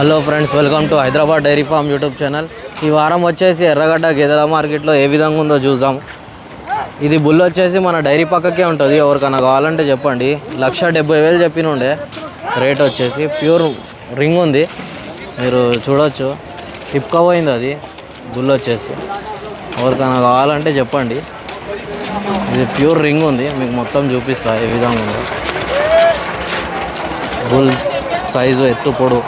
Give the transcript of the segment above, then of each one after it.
Hello friends, welcome to Hyderabad dairy farm YouTube channel. ఈ వారం వచ్చేసి ఎర్రగడ్డ గేదెల మార్కెట్లో ఏ విధంగా ఉందో చూద్దాం. ఇది బుల్ వచ్చేసి మన డైరీ పక్కకే ఉంటుంది. ఎవరికైనా కావాలంటే చెప్పండి. 1,70,000 చెప్పినుండే. రేట్ వచ్చేసి ప్యూర్ రింగ్ ఉంది, మీరు చూడొచ్చు. టిప్కపోయింది అది బుల్ వచ్చేసి. ఎవరికైనా కావాలంటే చెప్పండి. ఇది ప్యూర్ రింగ్ ఉంది, మీకు మొత్తం చూపిస్తా ఏ విధంగా ఉందో. బుల్ సైజు, ఎత్తు, పొడు.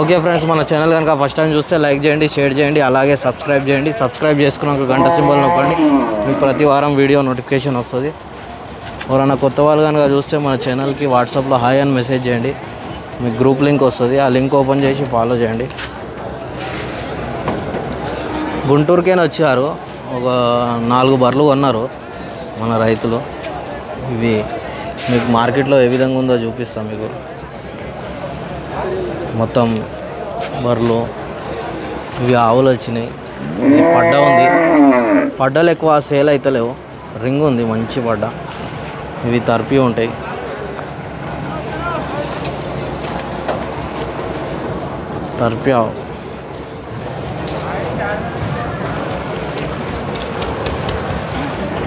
ఓకే ఫ్రెండ్స్, మన ఛానల్ కనుక ఫస్ట్ టైం చూస్తే లైక్ చేయండి, షేర్ చేయండి, అలాగే సబ్స్క్రైబ్ చేయండి. సబ్స్క్రైబ్ చేసుకున్నాక గంట సింబల్ నొక్కండి, మీకు ప్రతి వారం వీడియో నోటిఫికేషన్ వస్తుంది. ఎవరైనా కొత్త వాళ్ళు కనుక చూస్తే మన ఛానల్కి వాట్సాప్లో హాయ్ అని మెసేజ్ చేయండి, మీకు గ్రూప్ లింక్ వస్తుంది. ఆ లింక్ ఓపెన్ చేసి ఫాలో చేయండి. గుంటూరుకేనే వచ్చారు, ఒక 4 బర్రెలు కొన్నారు మన రైతులు. ఇవి మీకు మార్కెట్లో ఏ విధంగా ఉందో చూపిస్తాం. మీకు మొత్తం బర్రెలు, ఇవి ఆవులు వచ్చినాయి. ఇది పడ్డ ఉంది, పడ్డలు ఎక్కువ సేల్ అవుతలేవు. రింగ్ ఉంది, మంచి పడ్డ. ఇవి తర్పి ఉంటాయి. తర్పి ఆవు.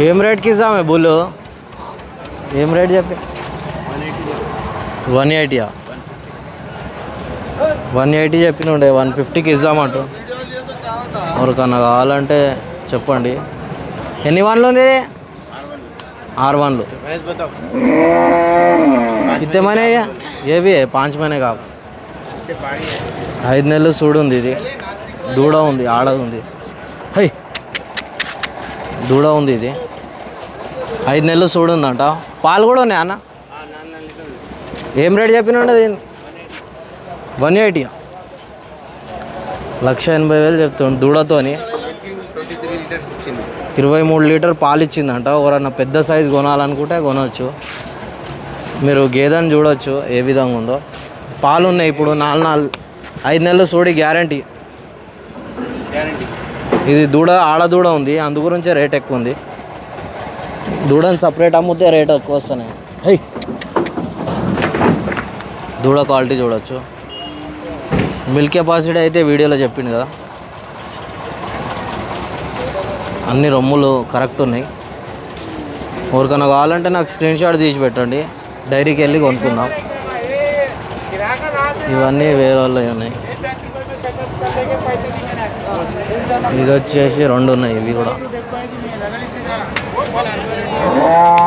ఏం రేట్కి ఇస్తామే బుల్లు? ఏం రేట్ చెప్పి? 180. 180 చెప్పినుండే, 150కి ఇద్దామంటూ. ఎవరికన్నా కావాలంటే చెప్పండి. ఎన్ని వన్లు ఉంది? 6 వన్లు. कितने महीने ये भी है? 5 महीने का. 5 నెలలు చూడు ఉంది. ఇది దూడ ఉంది, ఆడ ఉంది. హై, దూడ ఉంది. ఇది 5 నెలలు చూడు ఉందంట. పాలు కూడా ఉన్నాయి అన్న. ఏం రేట్ చెప్పినండి? 180. 1,80,000 చెప్తుంది. దూడతోని 23 లీటర్ పాలు ఇచ్చిందంట. ఎవరన్నా పెద్ద సైజు కొనాలనుకుంటే కొనవచ్చు. మీరు గేదెని చూడవచ్చు ఏ విధంగా ఉందో. పాలు ఉన్నాయి ఇప్పుడు 5 నెలలు చూడి గ్యారంటీ. ఇది దూడ, ఆడ దూడ ఉంది, అందు గురించే రేట్ ఎక్కువ ఉంది. దూడని సపరేట్ అమ్మితే రేట్ ఎక్కువ వస్తున్నాయి. హై, దూడ క్వాలిటీ చూడవచ్చు. మిల్క్ కెపాసిటీ అయితే వీడియోలో చెప్పింది కదా. అన్ని రొమ్ములు కరెక్ట్ ఉన్నాయి. ఎవరికైనా కావాలంటే నాకు స్క్రీన్ షాట్ తీసి పెట్టండి, డైరీకి వెళ్ళి కొనుక్కుందాం. ఇవన్నీ వేరే వాళ్ళు ఉన్నాయి. ఇది వచ్చేసి 2 ఉన్నాయి. ఇవి కూడా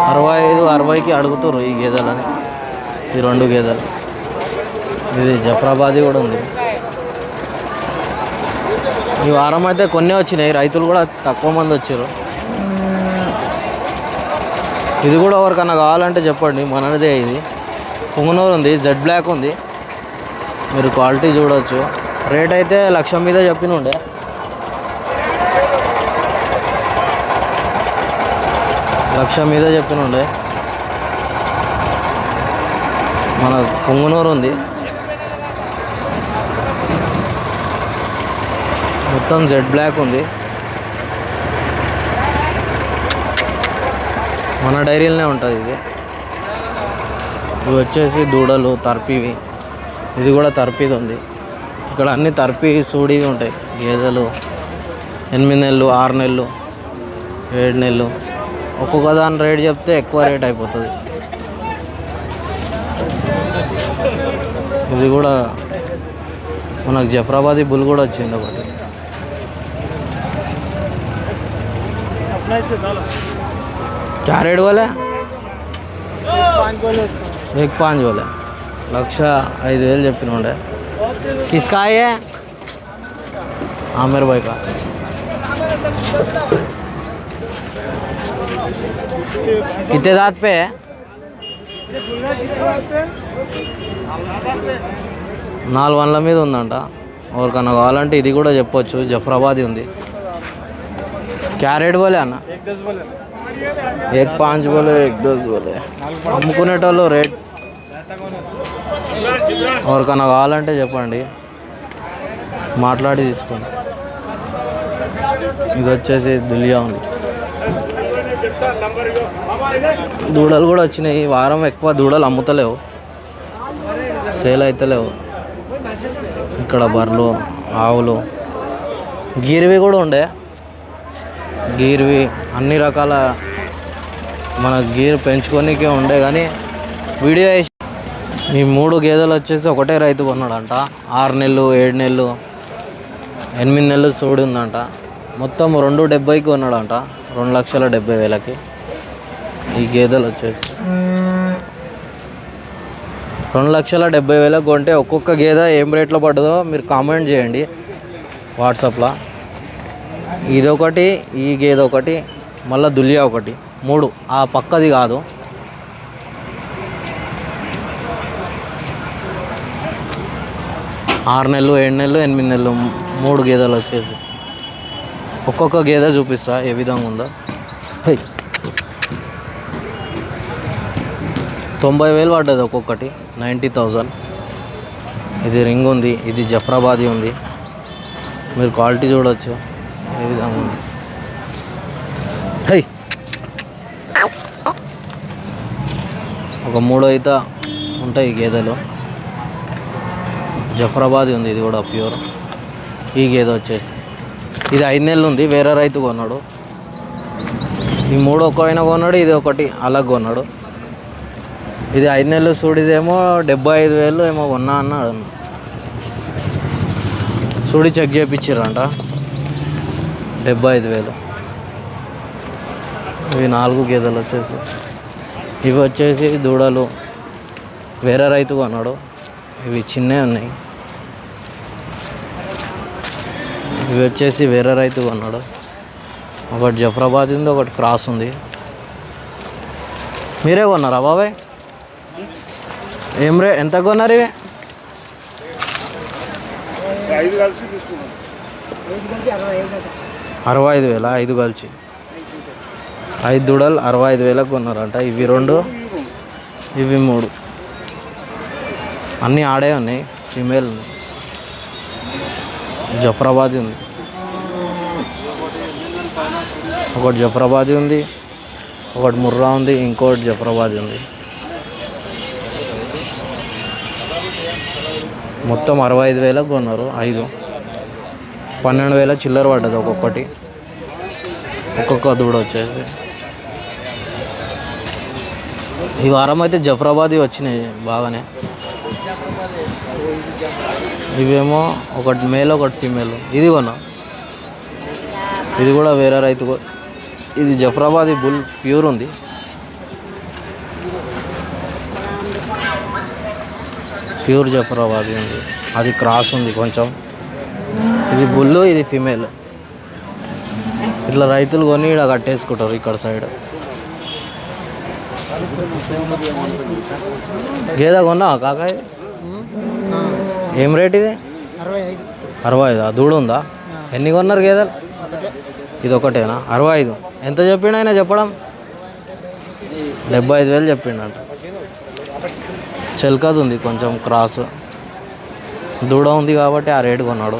65-60కి అడుగుతారు ఈ గేదెలని. ఈ 2 గేదెలు. ఇది జఫ్రాబాదీ కూడా ఉంది. ఈ వారం అయితే కొన్ని వచ్చినాయి, రైతులు కూడా తక్కువ మంది వచ్చారు. ఇది కూడా ఎవరికన్నా కావాలంటే చెప్పండి, మనదే. ఇది పుంగనూరు ఉంది, జెడ్ బ్లాక్ ఉంది. మీరు క్వాలిటీ చూడవచ్చు. రేట్ అయితే 1,00,000 మీద చెప్పినుండే. మీద చెప్పినుండే. మన పుంగనూరు ఉంది, మొత్తం జెడ్ బ్లాక్ ఉంది. మన డైరీలోనే ఉంటుంది ఇది. ఇవి వచ్చేసి దూడలు తర్పివి. ఇది కూడా తర్పిది ఉంది. ఇక్కడ అన్ని తర్పి సూడివి ఉంటాయి. గేదెలు 8 నెలలు, 6 నెలలు, 7 నెలలు. ఒక్కొక్క దాని రేట్ చెప్తే ఎక్కువ రేట్ అయిపోతుంది. ఇది కూడా మనకు జఫ్రాబాదీ బుల్ కూడా వచ్చింది ఒకటి. क्या रेट बोले? 1,5 बोले. 1,05,000 చెప్పినుండే. किसका है? आमिर भाई का. कितने दांत पे है? 4 వన్ల మీద ఉందంట. ఎవరికన్నా కావాలంటే ఇది కూడా చెప్పొచ్చు. జఫ్రాబాదీ ఉంది. क्या रेट बोले అన్న? 1,5 बोले, 1,10 बोले. అమ్ముకునేటోళ్ళు రేట్. ఎవరికన్నా కావాలంటే చెప్పండి, మాట్లాడి తీసుకోండి. ఇది వచ్చేసి దులియా ఉంది. దూడలు కూడా వచ్చినాయి. ఈ వారం ఎక్కువ దూడలు అమ్ముతలేవు, సేల్ అవుతలేవు. ఇక్కడ బర్రెలు, ఆవులు, గీరివి కూడా ఉండే. గీరివి అన్ని రకాల మన గీరు పెంచుకోనికే ఉండే, కానీ వీడియో వేసి ఈ 3 గేదెలు వచ్చేసి ఒకటే రైతు కొన్నాడంట. 6 నెలలు, 7 నెలలు, 8 నెలలు సూడి ఉందంట. మొత్తం 270కి కొన్నాడంట, 2,70,000కి. ఈ గేదెలు వచ్చేసి 2,70,000 కొంటే ఒక్కొక్క గేదె ఏం రేట్లో పడ్డదో మీరు కామెంట్ చేయండి వాట్సాప్లో. ఇదొకటి, ఈ గేదె ఒకటి, మళ్ళీ దులియా ఒకటి, 3. ఆ పక్కది కాదు. ఆరు నెలలు, 7 నెలలు, 8 నెలలు, 3 గేదెలు వచ్చేసి. ఒక్కొక్క గేదె చూపిస్తా ఏ విధంగా ఉందో. 90,000 పడ్డది ఒక్కొక్కటి, 90,000. ఇది రింగ్ ఉంది, ఇది జఫ్రాబాదీ ఉంది. మీరు క్వాలిటీ చూడవచ్చు ఏ విధంగా ఉంది. ఒక 3 అయితే ఉంటాయి గేదెలు. జఫ్రాబాదీ ఉంది, ఇది కూడా ప్యూర్. ఈ గేదె వచ్చేసి ఇది 5 నెలలు ఉంది, వేరే రైతు కొన్నాడు. ఈ 3 ఒక్కైనా కొన్నాడు, ఇది ఒకటి అలా కొన్నాడు. ఇది 5 నెలలు సూడిదేమో 75,000 ఏమో కొన్నా అన్నాడు. సూడి చెక్ చేయించారంట, 75,000. ఇవి 4 గేదెలు వచ్చేసి. ఇవి వచ్చేసి దూడలు, వేరే రైతు కొన్నాడు. ఇవి చిన్నవి ఉన్నాయి. ఇవి వచ్చేసి వేరే రైతు కొన్నాడు. ఒకటి జఫ్రాబాద్ ఉంది, ఒకటి క్రాస్ ఉంది. మీరే కొన్నారా బాబాయ్? ఎంత కొన్నారు ఇవి? 65,000, 5 కలిసి. 5 దూడలు 65,000 కొన్నారంట. ఇవి 2, ఇవి 3. అన్నీ ఆడే ఉన్నాయి, ఫీమేల్ ఉంది. జఫ్రాబాదీ ఉంది, ఒకటి జఫ్రాబాదీ ఉంది, ఒకటి ముర్రా ఉంది, ఇంకోటి జఫ్రాబాదీ ఉంది. మొత్తం 65,000 కొన్నారు. 5 12,000 చిల్లర పడ్డది ఒక్కొక్కటి, ఒక్కొక్క దూడ వచ్చేసి. ఈ వారం అయితే జఫ్రాబాదీ వచ్చినాయి బాగానే. ఇవేమో ఒకటి మేల్, ఒకటి ఫీమేల్. ఇది కొన్నా, ఇది కూడా వేరే రైతు. ఇది జఫ్రాబాదీ బుల్ ప్యూర్ ఉంది. ప్యూర్ జఫ్రాబాదీ ఉంది, అది క్రాస్ ఉంది కొంచెం. ఇది బుల్లు, ఇది ఫీమేల్. ఇట్లా రైతులు కొని ఇక్కడ కట్టేసుకుంటారు ఇక్కడ సైడ్. గేదె కొన్నావా కాకాయ? ఏం రేట్ ఇది? 65. దూడ ఉందా? ఎన్ని కొన్నారు గేదెలు? ఇది ఒకటేనా? 65. ఎంత చెప్పిండు ఆయన చెప్పడం? 75,000 చెప్పిండంట. చెల్కది ఉంది కొంచెం క్రాస్, దూడ ఉంది కాబట్టి ఆ రేటు కొన్నాడు.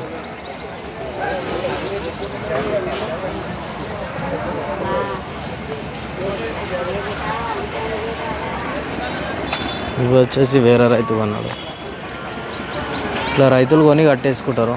ఇవి వచ్చేసి వేరే రైతు కొన్నాడు. ఇట్లా రైతులు కొని కట్టేసుకుంటారు.